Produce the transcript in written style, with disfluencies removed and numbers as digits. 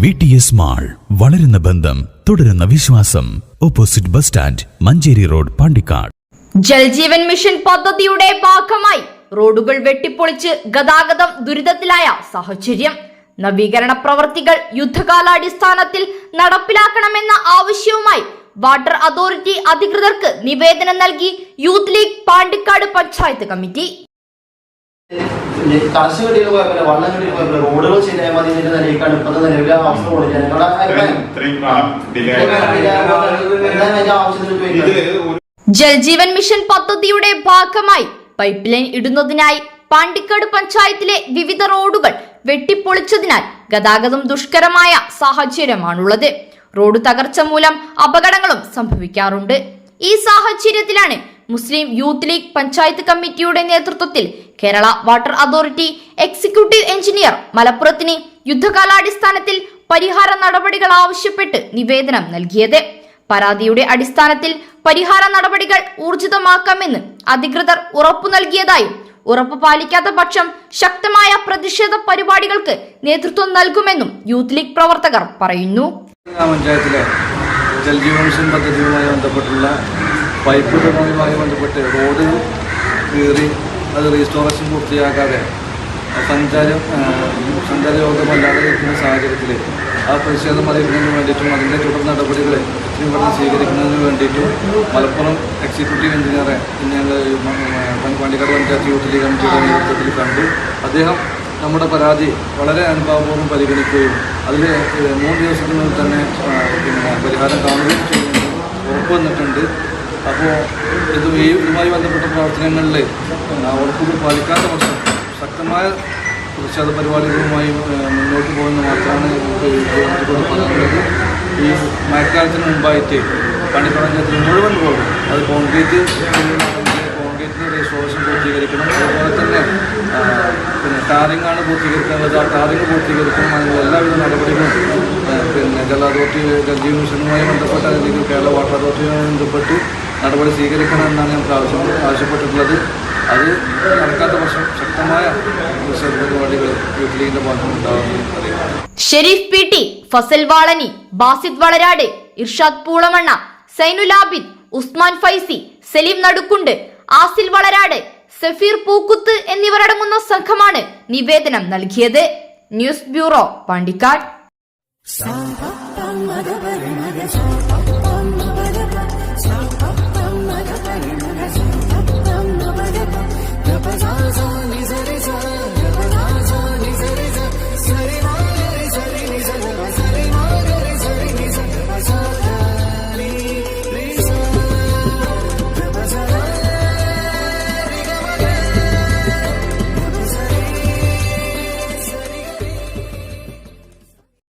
VTS mall, വളരുന്ന ബന്ധം, തുടരുന്ന വിശ്വാസം. Opposite bus stand, Manjeri road, Pandikkad. Jaljeevan mission പദ്ധതിയുടെ ഭാഗമായി റോഡുകൾ വെട്ടിപ്പൊളിച്ച് ഗതാഗതം ദുരിതത്തിലായ സാഹചര്യം. നവീകരണ പ്രവർത്തികൾ യുദ്ധകാലാടിസ്ഥാനത്തിൽ നടപ്പിലാക്കണമെന്ന ആവശ്യവുമായി വാട്ടർ അതോറിറ്റി അധികൃതർക്ക് നിവേദനം നൽകി youth league Pandikkad panchayat committee. റോഡുകൾ ശരിയായ മതിയുടെ നിലയിലാണ് ഇപ്പോഴത്തെ നിലവിലെ അവസ്ഥ. ജൽജീവൻ മിഷൻ പദ്ധതിയുടെ ഭാഗമായി പൈപ്പ് ലൈൻ ഇടുന്നതിനായി പാണ്ടിക്കാട് പഞ്ചായത്തിലെ വിവിധ റോഡുകൾ വെട്ടിപ്പൊളിച്ചതിനാൽ ഗതാഗതം ദുഷ്കരമായ സാഹചര്യമാണുള്ളത്. റോഡ് തകർച്ച മൂലം അപകടങ്ങളും സംഭവിക്കാറുണ്ട്. ഈ സാഹചര്യത്തിലാണ് മുസ്ലിം യൂത്ത് ലീഗ് പഞ്ചായത്ത് കമ്മിറ്റിയുടെ നേതൃത്വത്തിൽ Kerala water authority executive engineer മലപ്പുറത്തിന് യുദ്ധകാലാടിസ്ഥാനത്തിൽ പരിഹാര നടപടികൾ ആവശ്യപ്പെട്ട് നിവേദനം നൽകിയത്. പരാതിയുടെ അടിസ്ഥാനത്തിൽ പരിഹാര നടപടികൾ ഊർജിതമാക്കാമെന്ന് അധികൃതർ ഉറപ്പു നൽകിയതായും ഉറപ്പ് പാലിക്കാത്ത പക്ഷം ശക്തമായ പ്രതിഷേധ പരിപാടികൾക്ക് നേതൃത്വം നൽകുമെന്നും യൂത്ത് ലീഗ് പ്രവർത്തകർ പറയുന്നു. പഞ്ചായത്തിലെ ജൽജീവൻ മിഷൻ പദ്ധതിയുമായി ബന്ധപ്പെട്ടുള്ള പൈപ്പ് ഇടുന്നതുമായി ബന്ധപ്പെട്ട് റോഡ് കീറി അത് റീസ്റ്റോറേഷൻ പൂർത്തിയാക്കാതെ സഞ്ചാരയോഗ്യമല്ലാതെ ഇരിക്കുന്ന സാഹചര്യത്തിൽ ആ പ്രതിഷേധം അറിയിക്കുന്നതിന് വേണ്ടിയിട്ടും അതിൻ്റെ തുടർ നടപടികൾ എത്രയും പെട്ടെന്ന് സ്വീകരിക്കുന്നതിന് വേണ്ടിയിട്ടും മലപ്പുറം എക്സിക്യൂട്ടീവ് എഞ്ചിനീയറെ പാണ്ടിക്കാട് പഞ്ചായത്ത് യൂത്ത് ലീഗ് കമ്മിറ്റിയുടെ നേതൃത്വത്തിൽ കണ്ടു. അദ്ദേഹം നമ്മുടെ പരാതി വളരെ അനുഭാവപൂർവ്വം പരിഗണിക്കുകയും അതിൽ 3 ദിവസത്തിനുള്ളിൽ തന്നെ പരിഹാരം കാണുകയും ചെയ്യുമെന്ന് ഉറപ്പ് വന്നിട്ടുണ്ട്. അപ്പോൾ ഇതുമായി ബന്ധപ്പെട്ട പ്രവർത്തനങ്ങളിൽ ഉറപ്പുകൾ പാലിക്കാത്ത പക്ഷം ശക്തമായ പ്രതിഷേധ പരിപാടികളുമായി മുന്നോട്ട് പോകുന്ന മാത്രമാണ് നമുക്ക് പറയാനുള്ളത്. ഈ മഴക്കാലത്തിന് മുമ്പായിട്ട് പാണ്ടിക്കാട് പഞ്ചായത്തിൽ മുഴുവൻ റോഡ് അത് കോൺക്രീറ്റിന് റീസ്റ്റോറേഷൻ പൂർത്തീകരിക്കണം. അതുപോലെ തന്നെ ടാറിങ്ങാണ് പൂർത്തീകരിക്കേണ്ടത്. ആ ടാറിങ് പൂർത്തീകരിക്കണം. അതിനുള്ള എല്ലാവിധ നടപടികളും ജല അതോറിറ്റി ജൽജീവൻ മിഷനുമായി ബന്ധപ്പെട്ട് അല്ലെങ്കിൽ കേരള വാട്ടർ അതോറിറ്റിയുമായി ബന്ധപ്പെട്ട് നടപടി സ്വീകരിക്കണമെന്നാണ് ഞങ്ങൾക്ക് ആവശ്യപ്പെട്ടിട്ടുള്ളത്. അത് നടക്കാത്ത പക്ഷം ശക്തമായ പ്രതിഷേധ പരിപാടികൾ യൂത്ത് ലീഗിന്റെ ഭാഗത്ത് ഉണ്ടാകുമെന്ന് അറിയിക്കുന്നു. ഷെരീഫ് PT, ഫസൽ വാളനി, ബാസിദ് വളരാട്, ഇർഷാദ് പൂളമണ്ണ, സൈനുൽ ആബിദ്, ഉസ്മാൻ ഫൈസി, സലീം നടുക്കുണ്ട്, ആസിൽ വളരാട്, സഫീർ പൂക്കുത്ത് എന്നിവരടങ്ങുന്ന സംഘമാണ് നിവേദനം നൽകിയത്. News bureau, Pandikkad. Sa pa pa ma ga ba re ma ga sa pa pa ma ba ga ba sa pa